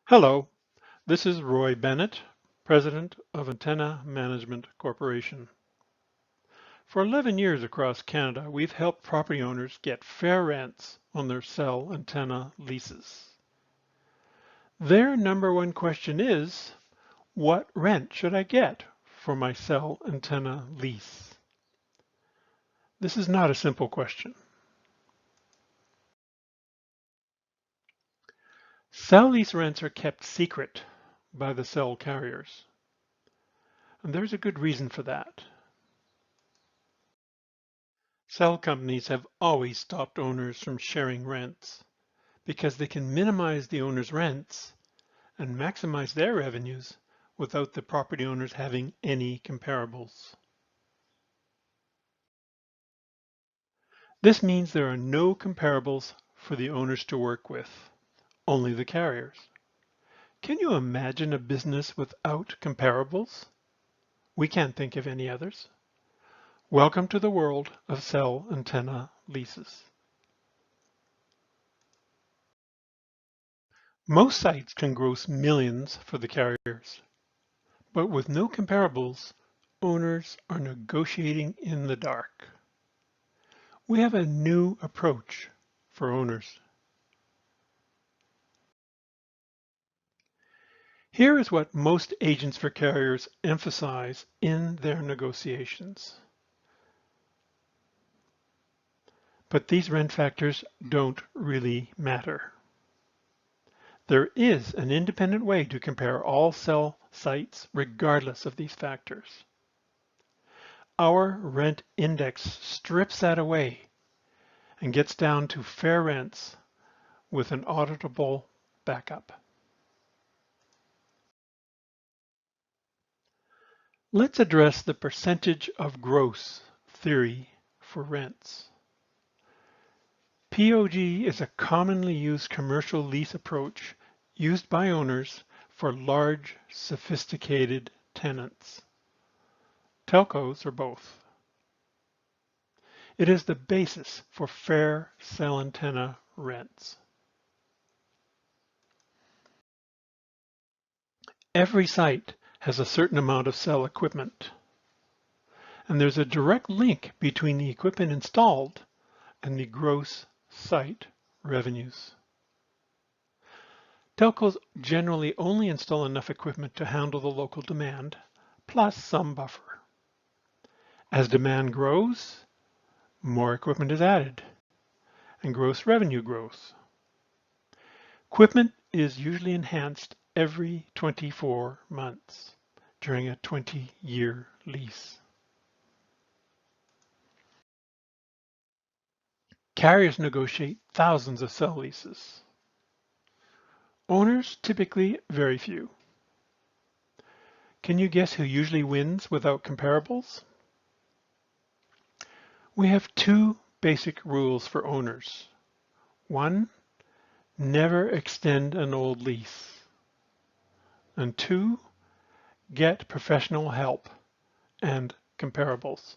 Hello, this is Roy Bennett, President of Antenna Management Corporation. For 11 years across Canada, we've helped property owners get fair rents on their cell antenna leases. Their number one question is, what rent should I get for my cell antenna lease? This is not a simple question. Cell lease rents are kept secret by the cell carriers, and there's a good reason for that. Cell companies have always stopped owners from sharing rents because they can minimize the owner's rents and maximize their revenues without the property owners having any comparables. This means there are no comparables for the owners to work with, only the carriers. Can you imagine a business without comparables? We can't think of any others. Welcome to the world of cell antenna leases. Most sites can gross millions for the carriers, but with no comparables, owners are negotiating in the dark. We have a new approach for owners. Here is what most agents for carriers emphasize in their negotiations. But these rent factors don't really matter. There is an independent way to compare all cell sites regardless of these factors. Our rent index strips that away and gets down to fair rents with an auditable backup. Let's address the percentage of gross theory for rents. POG is a commonly used commercial lease approach used by owners for large, sophisticated tenants. Telcos are both. It is the basis for fair cell antenna rents. Every site has a certain amount of cell equipment, and there's a direct link between the equipment installed and the gross site revenues. Telcos generally only install enough equipment to handle the local demand, plus some buffer. As demand grows, more equipment is added, and gross revenue grows. Equipment is usually enhanced every 24 months during a 20-year lease. Carriers negotiate thousands of cell leases. Owners, typically very few. Can you guess who usually wins without comparables? We have two basic rules for owners. One, never extend an old lease. And two, get professional help and comparables.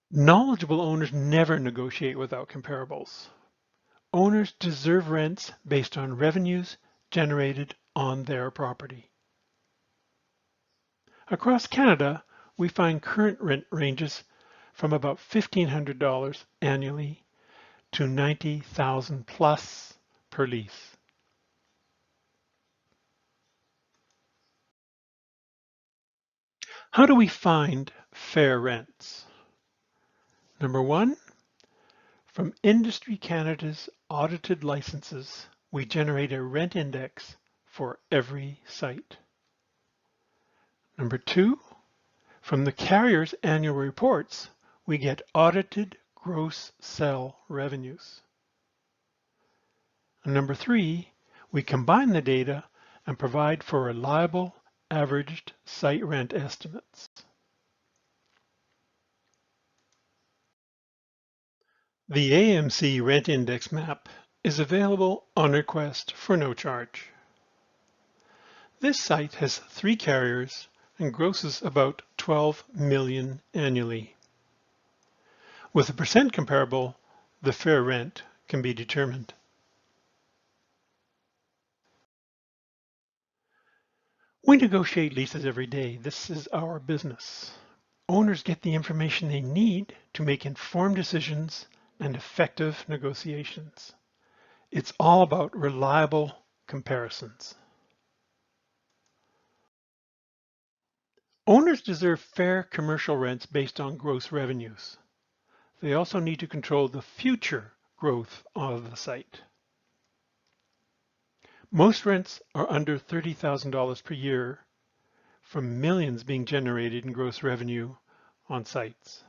Knowledgeable owners never negotiate without comparables. Owners deserve rents based on revenues generated on their property. Across Canada, we find current rent ranges from about $1,500 annually to $90,000 plus per lease. How do we find fair rents? Number one, from Industry Canada's audited licenses, we generate a rent index for every site. Number two, from the carrier's annual reports, we get audited gross cell revenues. And number three, we combine the data and provide for reliable averaged site rent estimates. The AMC Rent Index map is available on request for no charge. This site has 3 carriers and grosses about $12 million annually. With a percent comparable, the fair rent can be determined. We negotiate leases every day. This is our business. Owners get the information they need to make informed decisions and effective negotiations. It's all about reliable comparisons. Owners deserve fair commercial rents based on gross revenues. They also need to control the future growth of the site. Most rents are under $30,000 per year, from millions being generated in gross revenue on sites.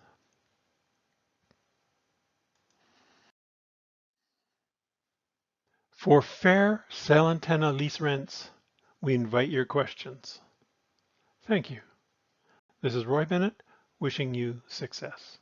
For fair cell antenna lease rents, we invite your questions. Thank you. This is Roy Bennett, wishing you success.